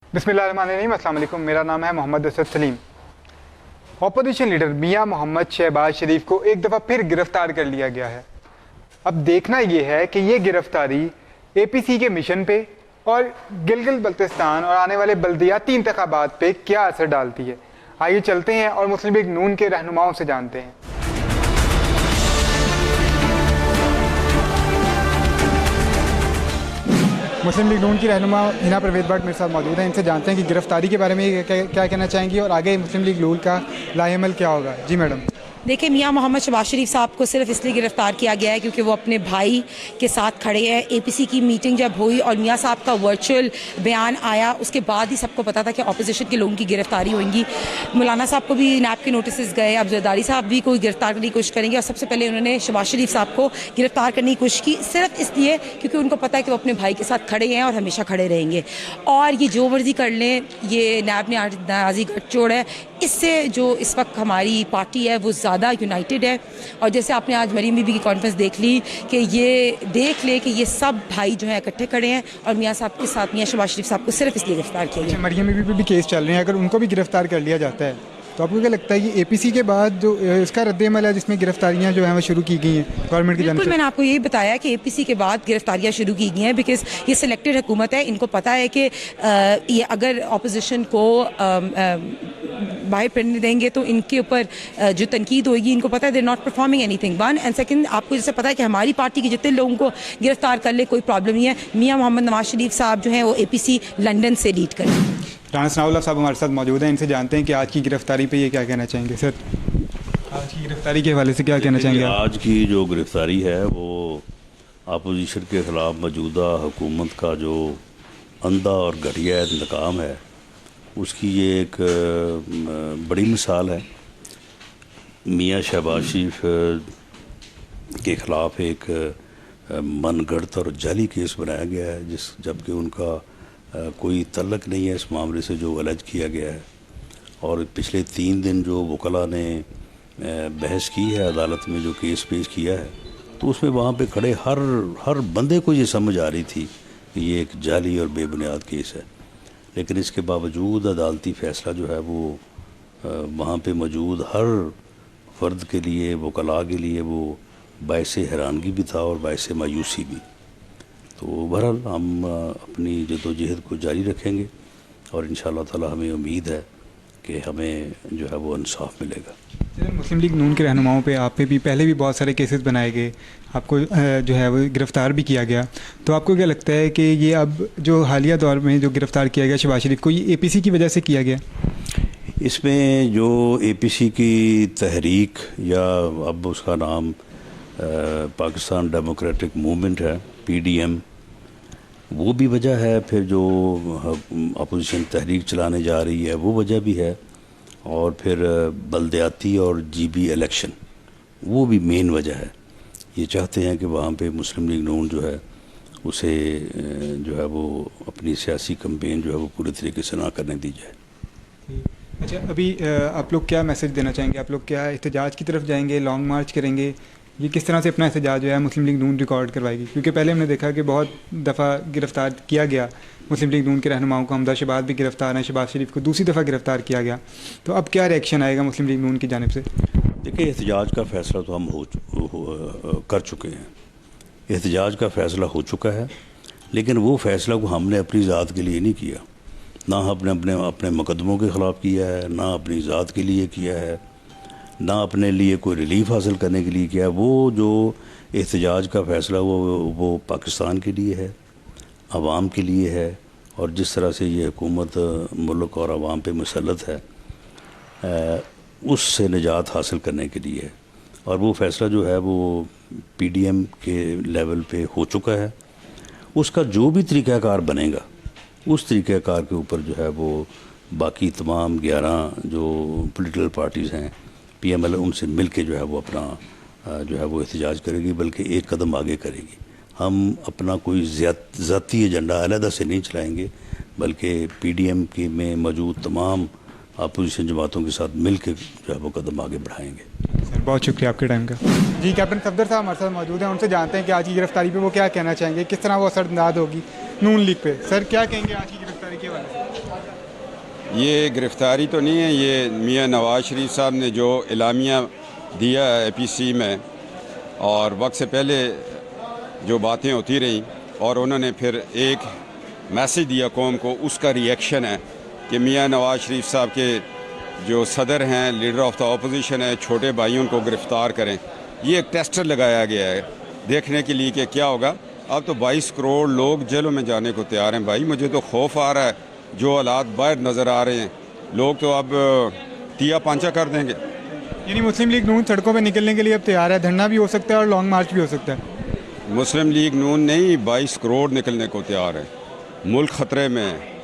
बिस्मिल्लाहिर्रहमानिर्रहीम, अस्सलाम वालेकुम। मेरा नाम है मोहम्मद असद सलीम। अपोजिशन लीडर मियां मोहम्मद शहबाज शरीफ को एक दफ़ा फिर गिरफ्तार कर लिया गया है। अब देखना यह है कि ये गिरफ्तारी APC के मिशन पे और गिलगित बल्तिस्तान और आने वाले बल्दियाती इंतखाबात पे क्या असर डालती है। आइए चलते हैं और मुस्लिम लीग नून के रहनुमाओं से जानते हैं। मुस्लिम लीग नून की रहनुमा हिना परवेज़ भट्ट मेरे साथ मौजूद हैं। इनसे जानते हैं कि गिरफ्तारी के बारे में क्या कहना चाहेंगी और आगे मुस्लिम लीग नून का लाएअमल क्या होगा। जी मैडम। देखिए, मियां मोहम्मद शहबाज शरीफ साहब को सिर्फ इसलिए गिरफ्तार किया गया है क्योंकि वो अपने भाई के साथ खड़े हैं। APC की मीटिंग जब हुई और मियां साहब का वर्चुअल बयान आया, उसके बाद ही सबको पता था कि अपोजिशन के लोगों की गिरफ्तारी होगी। मौलाना साहब को भी नैब के नोटिस गए, अब जरदारी साहब भी कोई गिरफ्तार करने की कोशिश करेंगे और सबसे पहले उन्होंने शहबाज शरीफ साहब को गिरफ्तार करने की कोशिश की, सिर्फ इसलिए क्योंकि उनको पता है कि वो अपने भाई के साथ खड़े हैं और हमेशा खड़े रहेंगे। और ये जो मर्जी कर लें, ये नैब ने नाराज़ी गठजोड़ है। इससे जो इस वक्त हमारी पार्टी है वो ज़्यादा यूनाइटेड है। और जैसे आपने आज मरीम बीबी की कॉन्फ्रेंस देख ली कि ये देख ले कि ये सब भाई जो है इकट्ठे खड़े हैं और मियां साहब के साथ मियां शहबाज शरीफ साहब को सिर्फ इसलिए गिरफ्तार किया गया। मरीम बीबी भी केस चल रहे हैं, अगर उनको भी गिरफ्तार कर लिया जाता है तो आपको क्या लगता है कि APC के बाद जो इसका रद्द-ए-अमल है जिसमें गिरफ्तारियां जो है वो शुरू की गई हैं गवर्नमेंट की जानिब से? मैंने आपको यही बताया कि APC के बाद गिरफ्तारियां शुरू की गई हैं बिकॉज ये सिलेक्टेड हुकूमत है। इनको पता है कि ये अगर अपोजिशन को बाहर पड़ने देंगे तो इनके ऊपर जो तनकीद होगी, इनको पता है they not performing anything. One and second, आपको जैसे पता है कि हमारी पार्टी के जितने लोगों को गिरफ्तार कर ले कोई प्रॉब्लम नहीं है। मियां मोहम्मद नवाज शरीफ साहब जो हैं वो APC लंदन से लीड करें। राना सनाउल्लाह साहब हमारे साथ मौजूद हैं, इनसे जानते हैं कि आज की गिरफ्तारी पे ये क्या कहना चाहेंगे। सर, आज की गिरफ्तारी के हवाले से क्या कहना चाहेंगे? आज की जो गिरफ्तारी है वो अपोजिशन के ख़िलाफ़ मौजूदा हुकूमत का जो अंधा और घटिया इंतकाम है, उसकी ये एक बड़ी मिसाल है। मियां शहबाज शरीफ के ख़िलाफ़ एक मनगढ़ंत और जाली केस बनाया गया है जबकि उनका कोई तल्लक नहीं है इस मामले से जो अलग किया गया है। और पिछले 3 दिन जो वकला ने बहस की है अदालत में, जो केस पेश किया है, तो उसमें वहाँ पे खड़े हर बंदे को ये समझ आ रही थी कि ये एक जाली और बेबुनियाद केस है। लेकिन इसके बावजूद अदालती फ़ैसला जो है वो वहाँ पे मौजूद हर फ़र्द के लिए, वकला के लिए वो बाइस हैरानगी भी था और बाइस मायूसी भी। तो बहरहाल हम अपनी जद्दोजहद को जारी रखेंगे और इंशाअल्लाह ताला हमें उम्मीद है कि हमें जो है वो इंसाफ मिलेगा। मुस्लिम लीग नून के रहनुमाओं पे आप पे भी पहले भी बहुत सारे केसेस बनाए गए, आपको जो है वो गिरफ़्तार भी किया गया। तो आपको क्या लगता है कि ये अब जो हालिया दौर में जो गिरफ़्तार किया गया शहबाज शरीफ को, ये APC की वजह से किया गया? इसमें जो APC की तहरीक या अब उसका नाम पाकिस्तान डेमोक्रेटिक मूवमेंट है, PDM, वो भी वजह है। फिर जो अपोजिशन तहरीक चलाने जा रही है वो वजह भी है। और फिर बल्दियाती और GB इलेक्शन वो भी मेन वजह है। ये चाहते हैं कि वहाँ पे मुस्लिम लीग नून जो है उसे जो है वो अपनी सियासी कैंपेन जो है वो पूरी तरीके से ना करने दी जाए। अच्छा, अभी आप लोग क्या मैसेज देना चाहेंगे? आप लोग क्या एहतजाज की तरफ जाएंगे, लॉन्ग मार्च करेंगे? ये किस तरह से अपना एहतजाज जो है मुस्लिम लीग नून रिकॉर्ड करवाएगी? क्योंकि पहले हमने देखा कि बहुत दफ़ा गिरफ़्तार किया गया मुस्लिम लीग नून के रहनुमाओं को। हमजा शहबाज भी गिरफ़्तार हैं, शहबाज शरीफ को दूसरी दफ़ा गिरफ़्तार किया गया। तो अब क्या रिएक्शन आएगा मुस्लिम लीग नून की जानिब से? देखिए, एहतजाज का फ़ैसला तो हम कर चुके हैं। एहतजाज का फ़ैसला हो चुका है, लेकिन वो फ़ैसला को हमने अपनी ज़ात के लिए नहीं किया। ना हमने अपने मुकदमों के ख़िलाफ़ किया है, ना अपनी ज़ात के लिए किया है, ना अपने लिए कोई रिलीफ हासिल करने के लिए किया है। वो जो एहतजाज का फ़ैसला वो पाकिस्तान के लिए है, आवाम के लिए है। और जिस तरह से ये हुकूमत मुल्क और आवाम पे मुसल्लत है, उससे निजात हासिल करने के लिए है। और वो फ़ैसला जो है वो PDM के लेवल पे हो चुका है। उसका जो भी तरीक़ाकार बनेगा, उस तरीक़ाकार के ऊपर जो है वो बाकी तमाम 11 जो पॉलिटिकल पार्टीज़ हैं, PML, उनसे मिल के जो है वो अपना जो है वो एहतजाज करेगी, बल्कि एक कदम आगे करेगी। हम अपना कोई ज़ाती एजेंडा अलहदा से नहीं चलाएंगे, बल्कि PDM के में मौजूद तमाम अपोजिशन जमातों के साथ मिल के जो है वो कदम आगे बढ़ाएंगे। सर, बहुत शुक्रिया आपके टाइम का। जी, कैप्टन सफदर साहब हमारे साथ मौजूद हैं, उनसे जानते हैं कि आज की गिरफ्तारी पे वो क्या कहना चाहेंगे, किस तरह वो असरअंदाज होगी नून लीग पे। सर, क्या कहेंगे आज की गिरफ्तारी के बारे में? ये गिरफ़्तारी तो नहीं है, ये मियां नवाज़ शरीफ साहब ने जो इलामिया दिया है APC में और वक्त से पहले जो बातें होती रहीं और उन्होंने फिर एक मैसेज दिया कौम को, उसका रिएक्शन है कि मियां नवाज़ शरीफ साहब के जो सदर हैं, लीडर ऑफ द अपोजिशन है, छोटे भाइयों को गिरफ़्तार करें। ये एक टेस्टर लगाया गया है देखने के लिए कि क्या होगा। अब तो 22 करोड़ लोग जेलों में जाने को तैयार हैं। भाई मुझे तो खौफ आ रहा है, जो हालात बाहर नज़र आ रहे हैं, लोग तो अब तिया पांचा कर देंगे। यानी मुस्लिम लीग नून सड़कों पर निकलने के लिए अब तैयार है, धरना भी हो सकता है और लॉन्ग मार्च भी हो सकता है। मुस्लिम लीग नून नहीं, 22 करोड़ निकलने को तैयार है। मुल्क ख़तरे में है।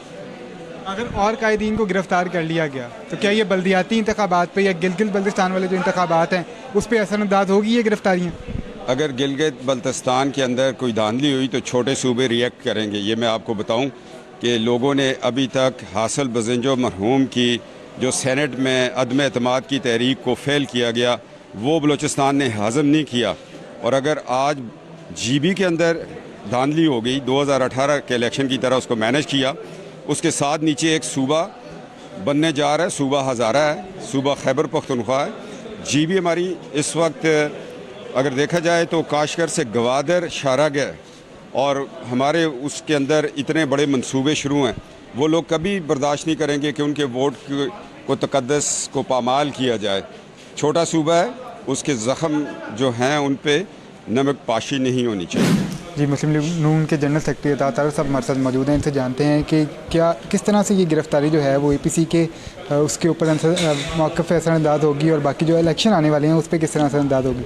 अगर और कायदीन को गिरफ्तार कर लिया गया तो क्या ये बल्दियाती इंतखाबात पे या गिलगित बल्तिस्तान वाले जो इंतखाबात हैं उस पर असरअंदाज होगी ये गिरफ्तारियाँ? अगर गिलगित बल्तिस्तान के अंदर कोई धांधली हुई तो छोटे सूबे रिएक्ट करेंगे। ये मैं आपको बताऊं कि लोगों ने अभी तक हासिल बज़ंजो मरहूम की जो सेनेट में अदम एतमाद की तहरीक को फ़ेल किया गया, वो बलूचिस्तान ने हज़म नहीं किया। और अगर आज GB के अंदर धांधली हो गई, 2018 के इलेक्शन की तरह उसको मैनेज किया, उसके साथ नीचे एक सूबा बनने जा रहा है, सूबा हज़ारा है, सूबा खैबर पख्तूनख्वा है। GB हमारी इस वक्त अगर देखा जाए तो काशगर से गवादर शारा गया और हमारे उसके अंदर इतने बड़े मंसूबे शुरू हैं। वो लोग कभी बर्दाश्त नहीं करेंगे कि उनके वोट को तकद्दस को पामाल किया जाए। छोटा सूबा है, उसके ज़ख़म जो हैं उन पे नमक पाशी नहीं होनी चाहिए। जी, मुस्लिम लीग नून के जनरल सेक्रेटरी अता तारक साहब हमारे साथ मौजूद हैं। इनसे जानते हैं कि क्या किस तरह से ये गिरफ्तारी जो है वो APC के उसके ऊपर मौक़िफ़ असरअंदाज होगी और बाकी जो इलेक्शन आने वाले हैं उस पर किस तरह असरअंदाज होगी।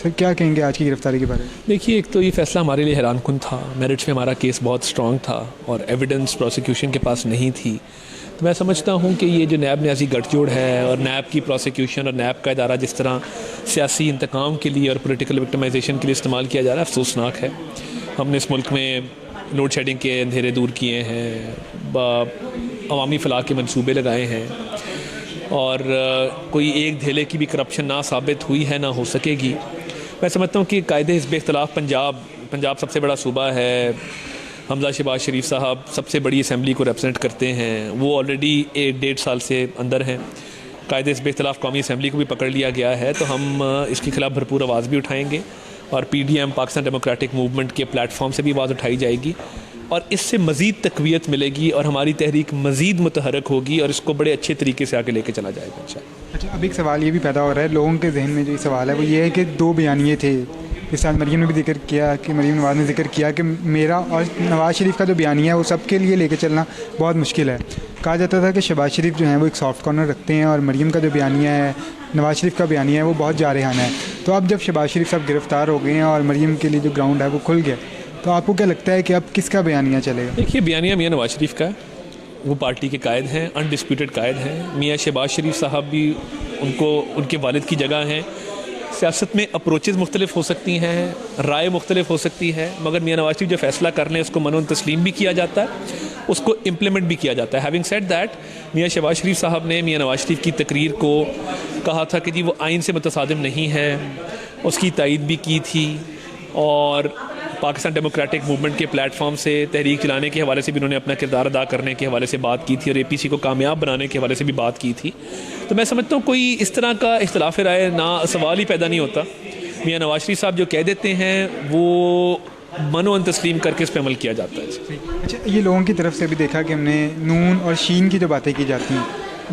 सर क्या कहेंगे आज की गिरफ्तारी के बारे में? देखिए, एक तो ये फैसला हमारे लिए हैरानकुन था। मेरिट्स में हमारा केस बहुत स्ट्रॉन्ग था और एविडेंस प्रोसिक्यूशन के पास नहीं थी। तो मैं समझता हूँ कि ये जो नैब न्याजी गठजोड़ है और नैब की प्रोसिक्यूशन और नैब का इदारा जिस तरह सियासी इंतकाम के लिए और पॉलिटिकल विक्टिमाइजेशन के लिए इस्तेमाल किया जा रहा है, अफसोसनाक है। हमने इस मुल्क में लोड शेडिंग के अंधेरे दूर किए हैं, अवामी फलाह के मंसूबे लगाए हैं और कोई एक धेले की भी करप्शन ना साबित हुई है, ना हो सकेगी। मैं समझता हूँ कि कायदे हिज़्ब इख्तिलाफ पंजाब सबसे बड़ा सूबा है। हमजा शहबाज शरीफ साहब सबसे बड़ी असम्बली को रिप्रेजेंट करते हैं, वो ऑलरेडी 1-1.5 साल से अंदर हैं। कायदे हिज़्ब इख्तिलाफ कौमी असम्बली को भी पकड़ लिया गया है, तो हम इसके खिलाफ भरपूर आवाज़ भी उठाएँगे और PDM पाकिस्तान डेमोक्रेटिक मूवमेंट के प्लेटफॉर्म से भी आवाज़ उठाई जाएगी और इससे मज़ीद तक़वियत मिलेगी और हमारी तहरीक मज़ीद मुतहरक होगी और इसको बड़े अच्छे तरीके से आगे लेके चला जाएगा इंशाअल्लाह। अच्छा, अब एक सवाल ये भी पैदा हो रहा है लोगों के जहन में, जो सवाल है वो ये है कि 2 बयानिए थे। इस साल मरीम ने भी जिक्र किया कि मरीम नवाज़ ने जिक्र किया कि मेरा और नवाज़ शरीफ का जो बयानिया है वो सबके लिए लेके चलना बहुत मुश्किल है। कहा जाता था कि शहबाज शरीफ जो हैं वो एक सॉफ्ट कॉर्नर रखते हैं और मरीम का जो बयानिया है, नवाज़ शरीफ का बयानिया है, वो बहुत जारहाना है। तो अब जब शहबाज शरीफ साहब गिरफ़्तार हो गए हैं और मरीम के लिए जो ग्राउंड है वो खुल गया, तो आपको क्या लगता है कि अब किसका बयानिया चलेगा? देखिए, बयानिया मियां नवाज़ शरीफ का है, वो पार्टी के कायद हैं, अनडिस्प्यूटेड कायद हैं। मियां शहबाज शरीफ साहब भी उनके वालिद की जगह हैं। सियासत में अप्रोचेज़ मुख्तलिफ हो सकती हैं, राय मुख्तलिफ हो सकती है, मगर मियां नवाज़ शरीफ जो फ़ैसला कर लें उसको मनोन तस्लीम भी किया जाता है, उसको इम्प्लीमेंट भी किया जाता है। हैविंग सेड दैट, मियां शहबाज शरीफ साहब ने मियां नवाज़ शरीफ की तकरीर को कहा था कि जी वो आइन से मुतसादिम नहीं है, उसकी तायीद भी की थी और पाकिस्तान डेमोक्रेटिक मूवमेंट के प्लेटफॉर्म से तहरीक चलाने के हवाले से भी उन्होंने अपना किरदार अदा करने के हवाले से बात की थी और APC को कामयाब बनाने के हवाले से भी बात की थी। तो मैं समझता हूँ कोई इस तरह का इख्तिलाफ राय ना सवाल ही पैदा नहीं होता। मियां नवाज़ शरीफ साहब जो कह देते हैं वो मनोन तस्लीम करके इस पर अमल किया जाता है। अच्छा, ये लोगों की तरफ से भी देखा कि हमने नून और शीन की जो बातें की जाती हैं,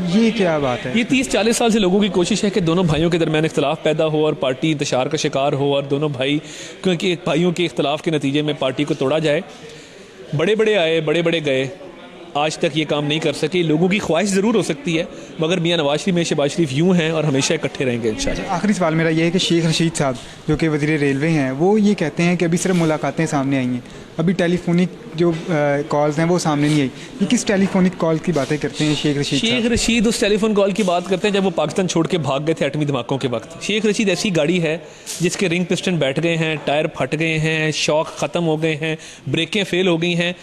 ये क्या बात है? ये 30-40 साल से लोगों की कोशिश है कि दोनों भाइयों के दरमियान इख्तिलाफ पैदा हो और पार्टी इंतशार का शिकार हो और दोनों भाई, क्योंकि भाइयों के इख्तिलाफ के नतीजे में पार्टी को तोड़ा जाए। बड़े बड़े आए, बड़े बड़े गए, आज तक ये काम नहीं कर सके। लोगों की ख्वाहिश ज़रूर हो सकती है, मगर मियां नवाज़ शरीफ में शहबाज शरीफ यूँ हैं और हमेशा इकट्ठे रहेंगे इंशाअल्लाह। आखिरी सवाल मेरा ये है कि शेख रशीद साहब जो कि वज़ीर रेलवे हैं, वो ये कहते हैं कि अभी सिर्फ मुलाकातें सामने आई हैं, अभी टेलीफोनिक जो कॉल्स हैं वो सामने नहीं आई। ये किस टेलीफोनिक कॉल की बातें करते हैं शेख रशीद? शेख रशीद उस टेलीफोन कॉल की बात करते हैं जब वो पाकिस्तान छोड़ के भाग गए थे एटमी धमाकों के वक्त। शेख रशीद ऐसी गाड़ी है जिसके रिंग पिस्टन बैठ गए हैं, टायर फट गए हैं, शॉक ख़त्म हो गए हैं, ब्रेकें फ़ेल हो गई हैं।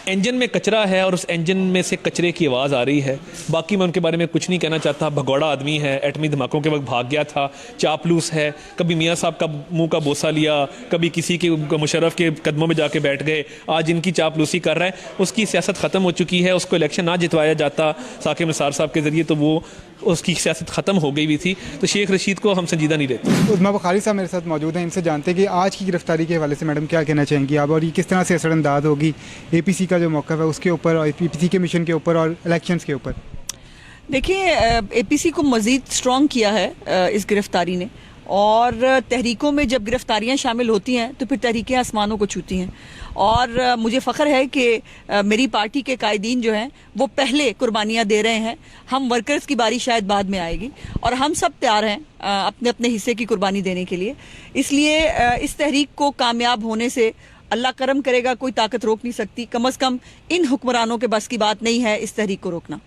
इंजन में कचरा है और उस इंजन में से कचरे की आवाज़ आ रही है। बाकी मैं उनके बारे में कुछ नहीं कहना चाहता। भगौड़ा आदमी है, एटमी धमाकों के वक्त भाग गया था, चापलूस है, कभी मियाँ साहब का मुंह का बोसा लिया, कभी किसी के मुशर्रफ के कदमों में जाके बैठ गए, आज इनकी चापलूसी कर रहा है। उसकी सियासत ख़त्म हो चुकी है। उसको इलेक्शन ना जितवाया जाता साकिब निसार साहब के ज़रिए तो वो उसकी सियासत ख़त्म हो गई हुई थी। तो शेख रशीद को हम संजीदा नहीं लेते। उस्मा बुखारी साहब मेरे साथ मौजूद हैं, इनसे जानते हैं कि आज की गिरफ्तारी के हवाले से मैडम क्या कहना चाहेंगी आप, और ये किस तरह से असरअंदाज होगी APC का जो मौक़िफ़ है उसके ऊपर, और APC के मिशन के ऊपर और इलेक्शंस के ऊपर। देखिए, APC को मज़ीद स्ट्रॉन्ग किया है इस गिरफ्तारी ने, और तहरीकों में जब गिरफ्तारियां शामिल होती हैं तो फिर तहरीकें आसमानों को छूती हैं। और मुझे फ़ख्र है कि मेरी पार्टी के कायदीन जो हैं वो पहले कुर्बानियां दे रहे हैं। हम वर्कर्स की बारी शायद बाद में आएगी, और हम सब तैयार हैं अपने अपने हिस्से की कुर्बानी देने के लिए। इसलिए इस तहरीक को कामयाब होने से अल्लाह करम करेगा, कोई ताकत रोक नहीं सकती। कम अज़ कम इन हुक्मरानों के बस की बात नहीं है इस तहरीक को रोकना।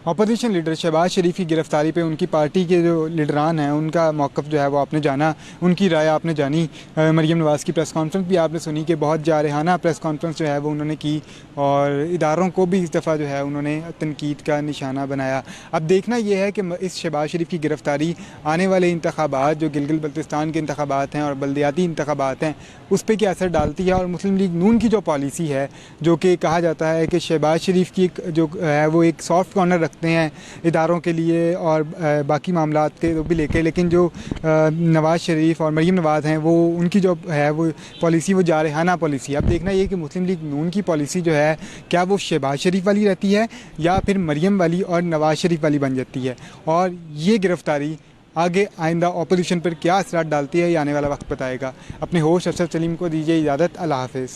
अपोजिशन लीडर शहबाज शरीफ की गिरफ्तारी पे उनकी पार्टी के जो लीडरान हैं उनका मौक़िफ़ जो है वो आपने जाना, उनकी राय आपने जानी। मरीम नवाज़ की प्रेस कॉन्फ्रेंस भी आपने सुनी कि बहुत जारहाना प्रेस कॉन्फ्रेंस जो है वो उन्होंने की, और इदारों को भी इस दफ़ा जो है उन्होंने तनकीद का निशाना बनाया। अब देखना यह है कि इस शहबाज शरीफ की गिरफ्तारी आने वाले इंतखाबात जो गिलगित बल्तिस्तान के इंतखाबात हैं और बल्दियाती इंतखाबात हैं उस पर क्या असर डालती है। और मुस्लिम लीग नून की जो पॉलिसी है, जो कि कहा जाता है कि शहबाज शरीफ की जो है वो एक सॉफ्ट कॉर्नर रखते हैं इदारों के लिए और बाकी मामलात के भी लेके, लेकिन जो नवाज़ शरीफ और मरीम नवाज़ हैं वो उनकी जो है वो पॉलिसी वो जारहाना पॉलिसी। अब देखना ये कि मुस्लिम लीग नून की पॉलिसी जो है क्या वो शहबाज शरीफ वाली रहती है या फिर मरीम वाली और नवाज़ शरीफ वाली बन जाती है, और ये गिरफ्तारी आगे आइंदा अपोजिशन पर क्या असरात डालती है ये आने वाला वक्त बताएगा। अपने होस्ट अरशद सलीम को दीजिए इजाज़त। अल्लाह हाफ़िज़।